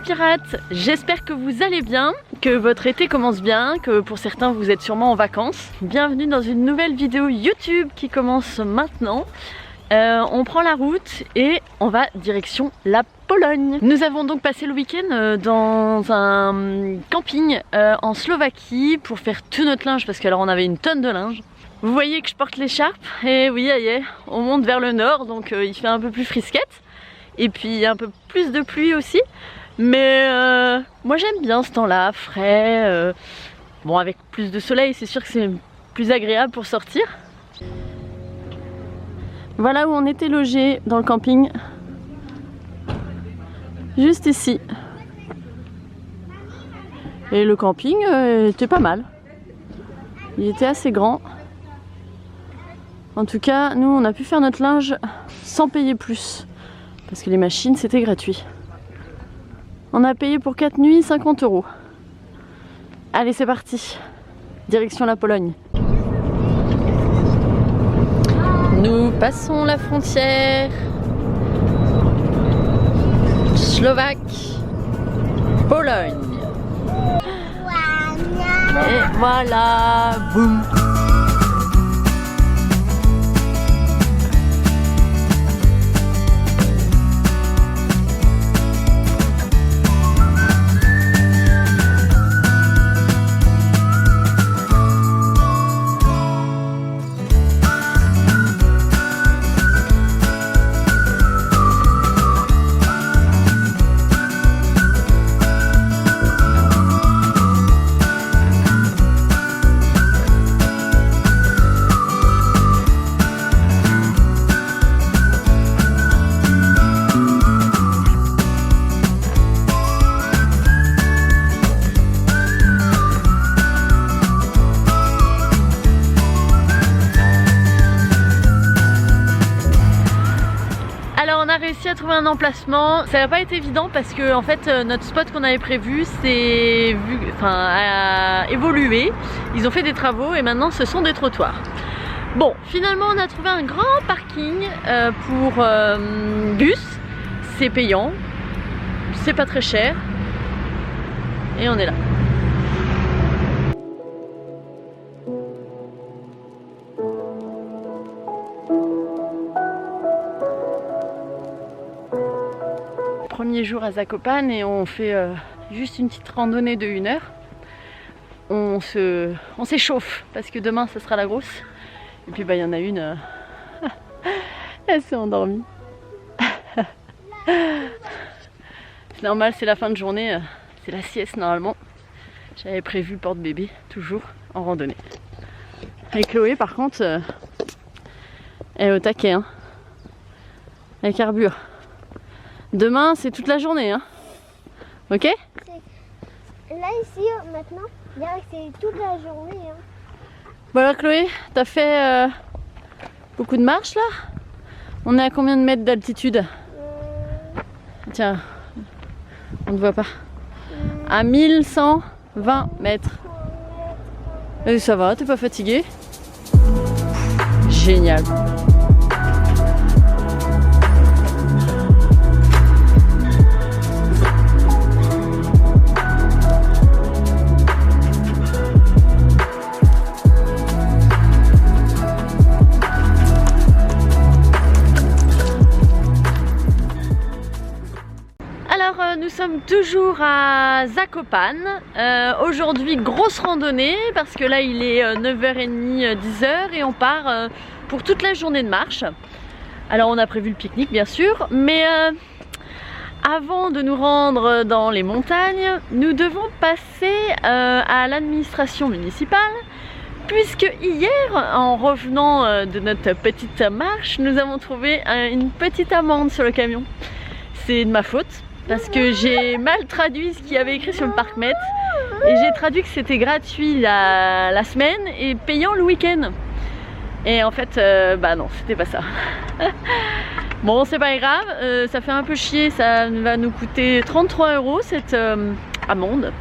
pirates, j'espère que vous allez bien, que votre été commence bien, que pour certains vous êtes sûrement en vacances. Bienvenue dans une nouvelle vidéo YouTube qui commence maintenant. On prend la route et on va direction la Pologne. Nous avons donc passé le week-end dans un camping en Slovaquie pour faire tout notre linge parce qu'alors on avait une tonne de linge. Vous voyez que je porte l'écharpe et oui, on monte vers le nord donc il fait un peu plus frisquette. Et puis un peu plus de pluie aussi. Mais moi j'aime bien ce temps-là, frais. Bon, avec plus de soleil, c'est sûr que c'est plus agréable pour sortir. Voilà où on était logé dans le camping. Juste ici. Et le camping était pas mal. Il était assez grand. En tout cas, nous on a pu faire notre linge sans payer plus. Parce que les machines c'était gratuit. On a payé pour 4 nuits 50 €. Allez, c'est parti. Direction la Pologne. Nous passons la frontière. Slovaque. Pologne. Et voilà. Boum. Réussi à trouver un emplacement. Ça n'a pas été évident parce que en fait notre spot qu'on avait prévu a évolué. Ils ont fait des travaux et maintenant ce sont des trottoirs. Bon, finalement on a trouvé un grand parking pour bus. C'est payant, c'est pas très cher et on est là. Premier jour à Zakopane et on fait juste une petite randonnée de 1 heure. On s'échauffe parce que demain ça sera la grosse. Et puis il y en a une, elle s'est endormie. C'est normal, c'est la fin de journée, c'est la sieste normalement. J'avais prévu porte-bébé, toujours en randonnée. Et Chloé par contre, elle est au taquet, hein. Elle carbure. Demain, c'est toute la journée, hein. Ok? Là, ici, maintenant, je dirais que c'est toute la journée. Hein. Voilà, Chloé, t'as fait beaucoup de marches, là? On est à combien de mètres d'altitude? Tiens, on ne voit pas. À 1120 mètres. Et ça va, t'es pas fatigué? Génial. Nous sommes toujours à Zakopane. Aujourd'hui, grosse randonnée parce que là il est 9h30, 10h et on part pour toute la journée de marche. Alors on a prévu le pique-nique bien sûr, mais avant de nous rendre dans les montagnes, nous devons passer à l'administration municipale puisque hier, en revenant de notre petite marche, nous avons trouvé une petite amende sur le camion. C'est de ma faute. Parce que j'ai mal traduit ce qu'il y avait écrit sur le parc-mètre et j'ai traduit que c'était gratuit la semaine et payant le week-end. Et en fait, non, c'était pas ça. Bon, c'est pas grave, ça fait un peu chier, ça va nous coûter 33 € cette amende.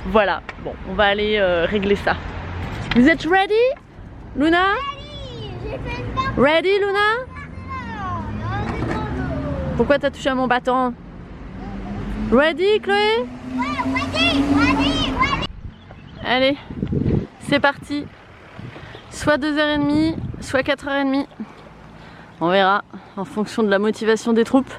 Voilà, bon, on va aller régler ça. Vous êtes ready, Luna? Ready, Luna? Pourquoi t'as touché à mon bâton? Ready, Chloé? Ouais, ready. Allez, c'est parti. Soit 2h30, soit 4h30. On verra en fonction de la motivation des troupes.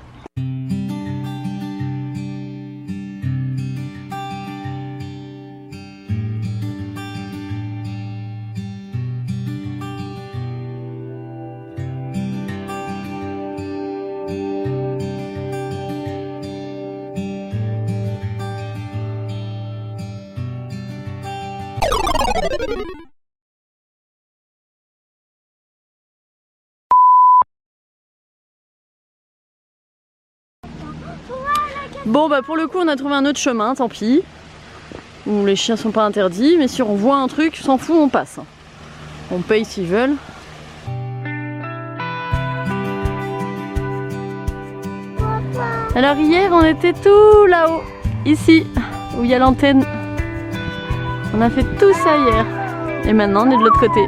Bon bah pour le coup on a trouvé un autre chemin, tant pis. Où les chiens sont pas interdits, mais si on voit un truc, s'en fout, on passe. On paye s'ils veulent. Alors hier on était tout là-haut, ici, où il y a l'antenne. On a fait tout ça hier. Et maintenant on est de l'autre côté.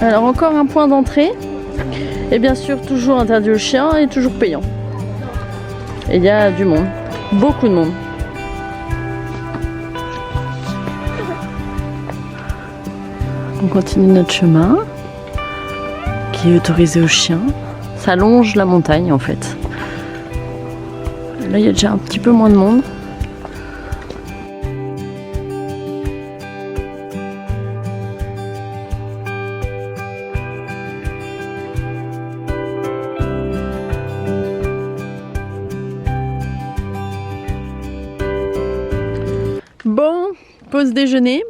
Alors encore un point d'entrée. Et bien sûr toujours interdit aux chiens et toujours payant. Et il y a du monde. Beaucoup de monde. On continue notre chemin qui est autorisé aux chiens. Ça longe la montagne en fait. Là il y a déjà un petit peu moins de monde. Bon, pause déjeuner.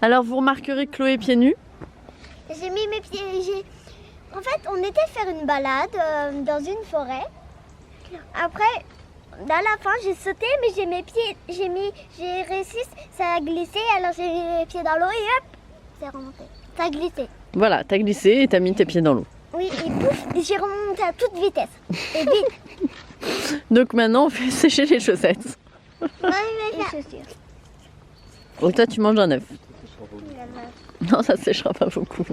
Alors vous remarquerez Chloé pieds nus. J'ai mis mes pieds. En fait, on était faire une balade dans une forêt. Après, à la fin, j'ai sauté, mais j'ai mes pieds, j'ai réussi, ça a glissé. Alors j'ai mis mes pieds dans l'eau et hop, c'est remonté. Ça a glissé. Voilà, t'as glissé et t'as mis tes pieds dans l'eau. Oui, et pouf, j'ai remonté à toute vitesse. Et vite. Donc maintenant on fait sécher les chaussettes. Les chaussures. Donc toi tu manges un œuf. Non, ça séchera pas beaucoup.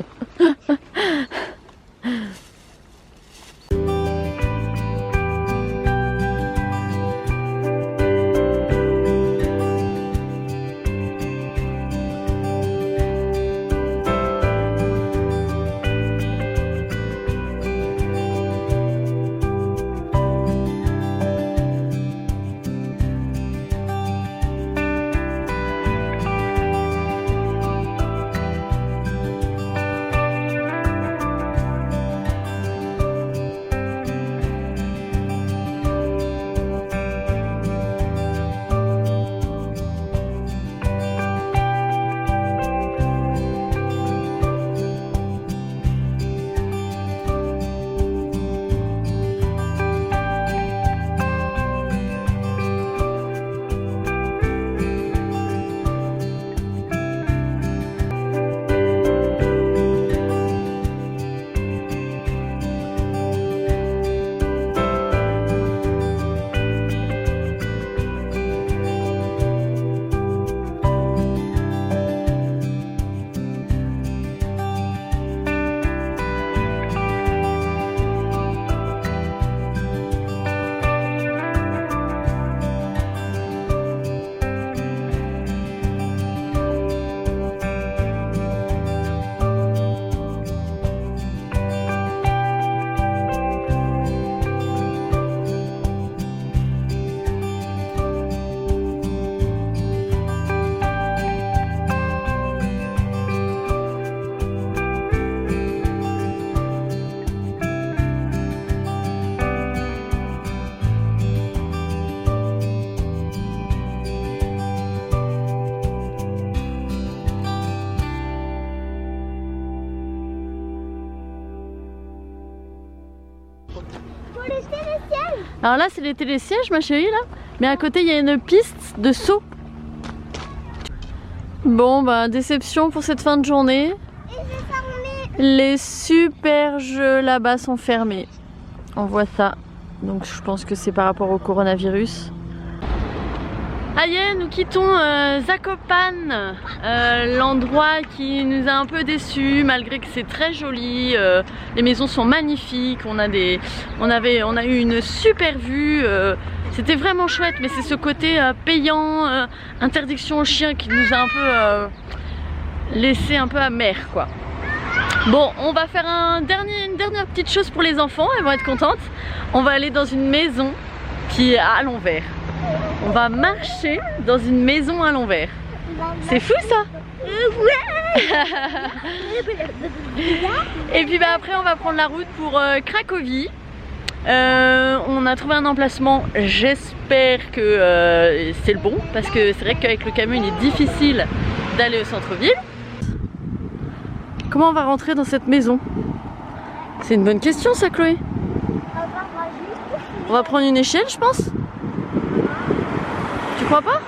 Alors là c'est les télésièges ma chérie là. Mais à côté il y a une piste de saut. Bon bah déception pour cette fin de journée. Les super jeux là-bas sont fermés. On voit ça. Donc je pense que c'est par rapport au coronavirus. Aïe, nous quittons Zakopane, l'endroit qui nous a un peu déçus malgré que c'est très joli, les maisons sont magnifiques, on a eu une super vue, c'était vraiment chouette, mais c'est ce côté payant, interdiction aux chiens qui nous a un peu laissé un peu amer quoi. Bon, on va faire une dernière petite chose pour les enfants, elles vont être contentes. On va aller dans une maison qui est à l'envers. On va marcher dans une maison à l'envers. C'est fou ça. Et puis bah, après on va prendre la route pour Cracovie. On a trouvé un emplacement, j'espère que c'est le bon, parce que c'est vrai qu'avec le camion il est difficile d'aller au centre-ville. Comment on va rentrer dans cette maison? C'est une bonne question ça, Chloé. On va prendre une échelle, je pense. Tu crois pas?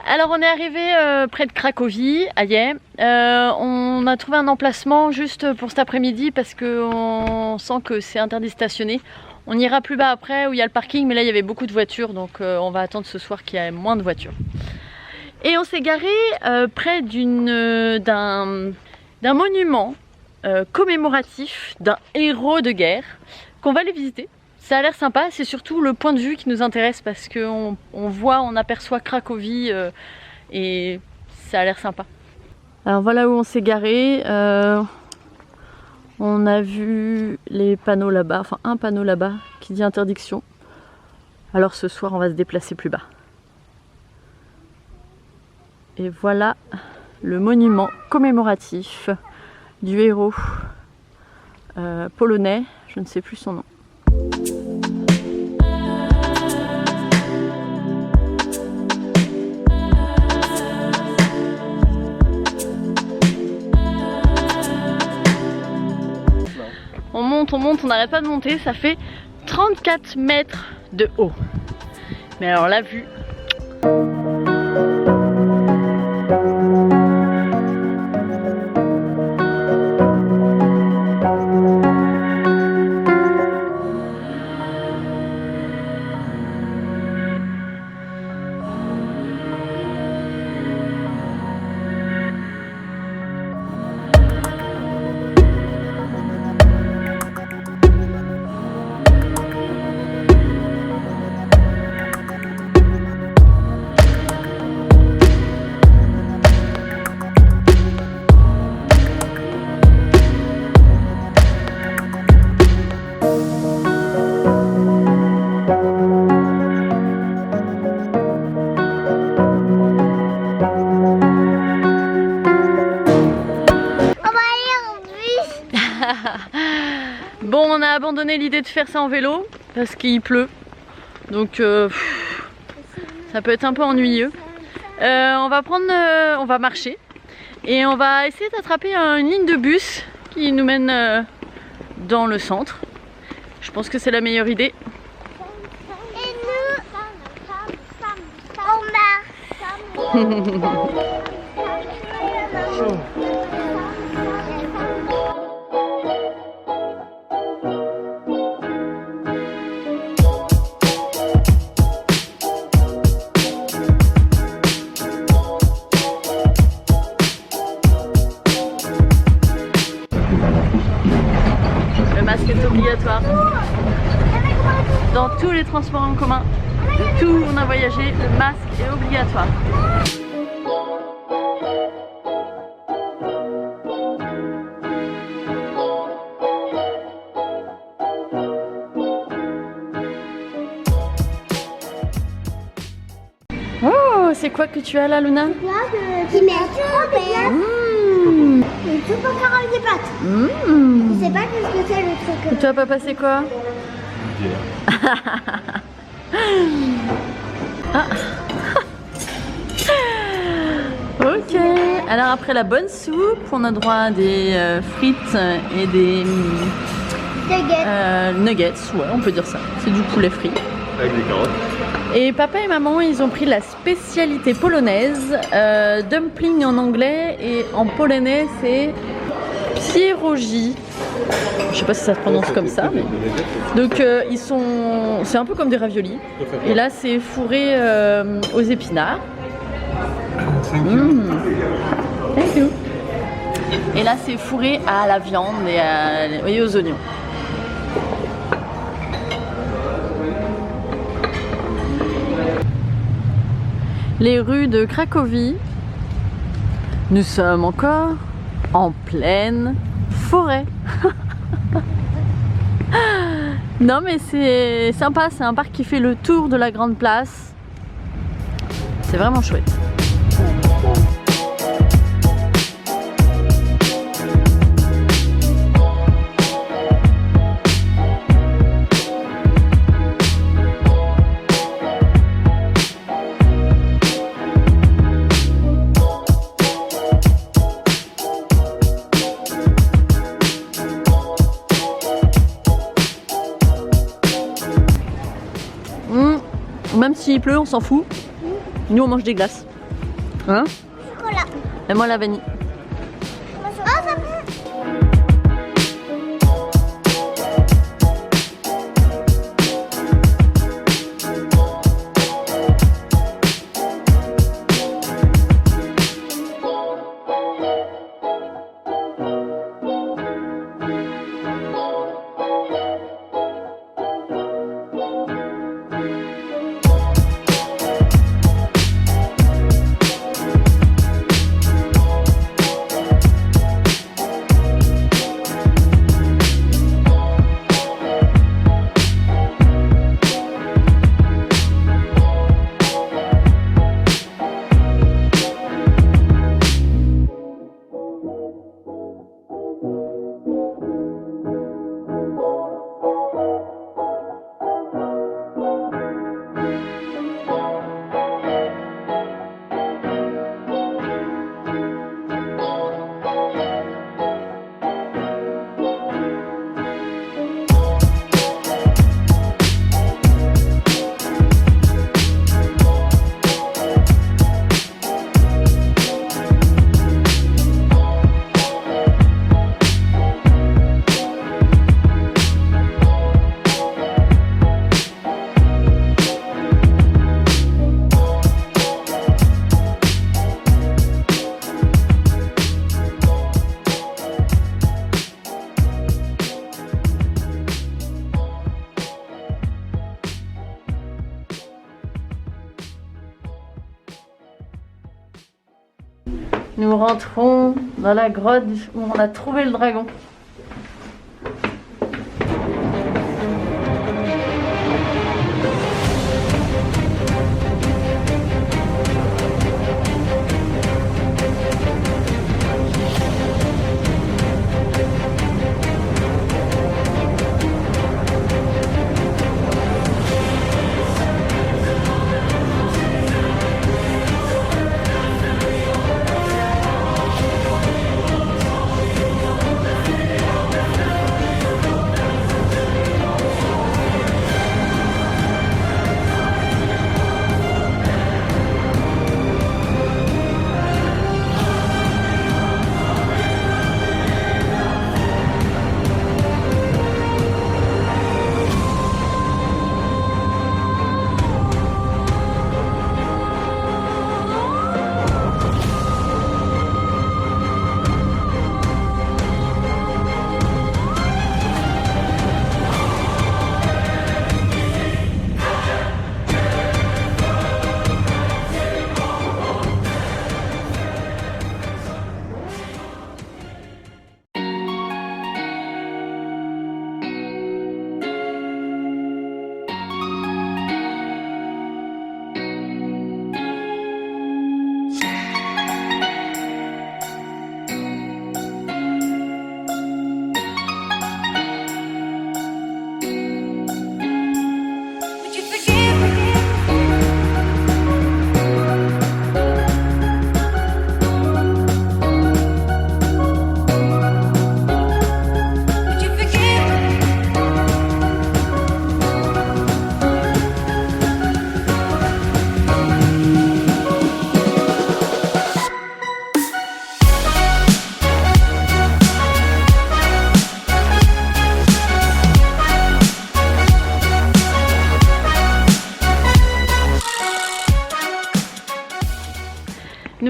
Alors on est arrivé près de Cracovie, Aïe. On a trouvé un emplacement juste pour cet après-midi parce qu'on sent que c'est interdit de stationner. On ira plus bas après où il y a le parking, mais là il y avait beaucoup de voitures, donc on va attendre ce soir qu'il y ait moins de voitures. Et on s'est garé près d'un monument commémoratif d'un héros de guerre qu'on va aller visiter. Ça a l'air sympa, c'est surtout le point de vue qui nous intéresse parce qu'on on aperçoit Cracovie et ça a l'air sympa. Alors voilà où on s'est garé. On a vu les panneaux là-bas, enfin un panneau là-bas qui dit interdiction. Alors ce soir on va se déplacer plus bas. Et voilà le monument commémoratif du héros polonais, je ne sais plus son nom. On monte, on n'arrête pas de monter, ça fait 34 mètres de haut. Mais alors la vue... Bon, on a abandonné l'idée de faire ça en vélo parce qu'il pleut, donc ça peut être un peu ennuyeux. On va marcher et on va essayer d'attraper une ligne de bus qui nous mène dans le centre. Je pense que c'est la meilleure idée. Et nous, on marche. Le masque est obligatoire dans tous les transports en commun. De tout où on a voyagé, le masque est obligatoire. Oh, c'est quoi que tu as là, Luna? Qui met trop bien. Une soupe en carottes des pâtes. Je sais pas qu'est-ce que c'est le truc. Et toi, papa, c'est quoi? Ah. Ok, alors après la bonne soupe, on a droit à des frites et des nuggets, ouais, on peut dire ça. C'est du poulet frit. Avec des carottes. Et papa et maman, ils ont pris la spécialité polonaise, dumpling en anglais et en polonais c'est pierogi. Je sais pas si ça se prononce comme ça, mais... Donc c'est un peu comme des raviolis. Et là c'est fourré aux épinards. Thank you. Et là c'est fourré à la viande et aux oignons. Les rues de Cracovie, nous sommes encore en pleine forêt. Non mais c'est sympa, c'est un parc qui fait le tour de la grande place. C'est vraiment chouette. Même s'il pleut, on s'en fout. Nous, on mange des glaces. Hein? Chocolat. Et moi, la vanille. Nous rentrons dans la grotte où on a trouvé le dragon.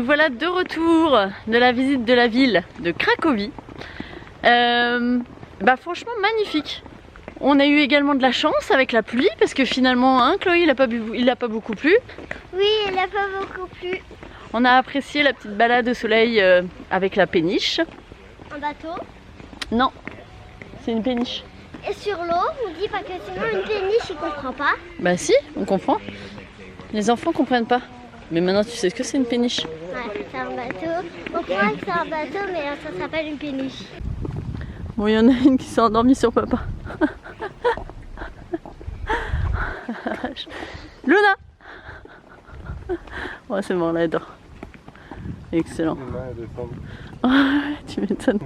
voilà de retour de la visite de la ville de Cracovie. Franchement magnifique. On a eu également de la chance avec la pluie parce que finalement, hein, Chloé, il a pas beaucoup plu. Oui, il n'a pas beaucoup plu. On a apprécié la petite balade au soleil avec la péniche. Un bateau? Non, c'est une péniche. Et sur l'eau, on dit pas que sinon une péniche, il comprend pas. Bah si, on comprend. Les enfants comprennent pas. Mais maintenant tu sais ce que c'est une péniche. Ouais, c'est un bateau. On croit que c'est un bateau, mais ça s'appelle une péniche. Bon, il y en a une qui s'est endormie sur papa. Luna! Ouais, c'est bon, là elle dort. Excellent. Tu m'étonnes.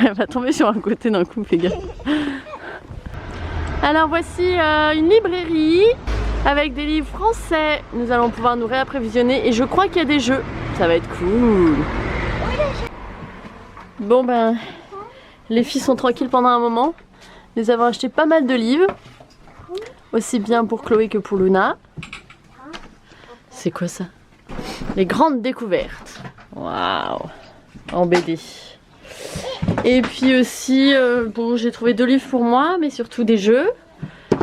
Elle va tomber sur un côté d'un coup, fais gaffe. Alors voici une librairie avec des livres français. Nous allons pouvoir nous réapprévisionner et je crois qu'il y a des jeux. Ça va être cool. Bon ben, les filles sont tranquilles pendant un moment. Nous avons acheté pas mal de livres. Aussi bien pour Chloé que pour Luna. C'est quoi ça? Les grandes découvertes. Waouh! En BD. Et puis aussi, bon, j'ai trouvé 2 livres pour moi, mais surtout des jeux.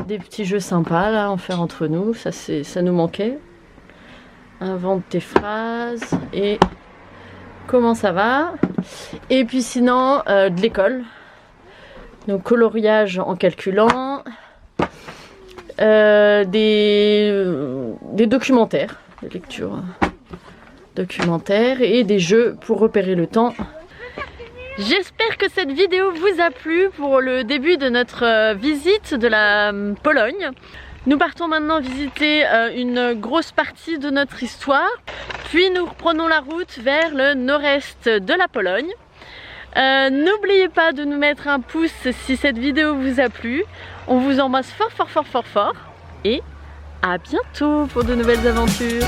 Des petits jeux sympas là, en faire entre nous. Ça nous manquait. Invente tes phrases et comment ça va. Et puis sinon, de l'école. Donc coloriage en calculant. Des documentaires, des lectures documentaires et des jeux pour repérer le temps. J'espère que cette vidéo vous a plu pour le début de notre visite de la Pologne. Nous partons maintenant visiter une grosse partie de notre histoire, puis nous reprenons la route vers le nord-est de la Pologne. N'oubliez pas de nous mettre un pouce si cette vidéo vous a plu. On vous embrasse fort fort fort fort fort et à bientôt pour de nouvelles aventures.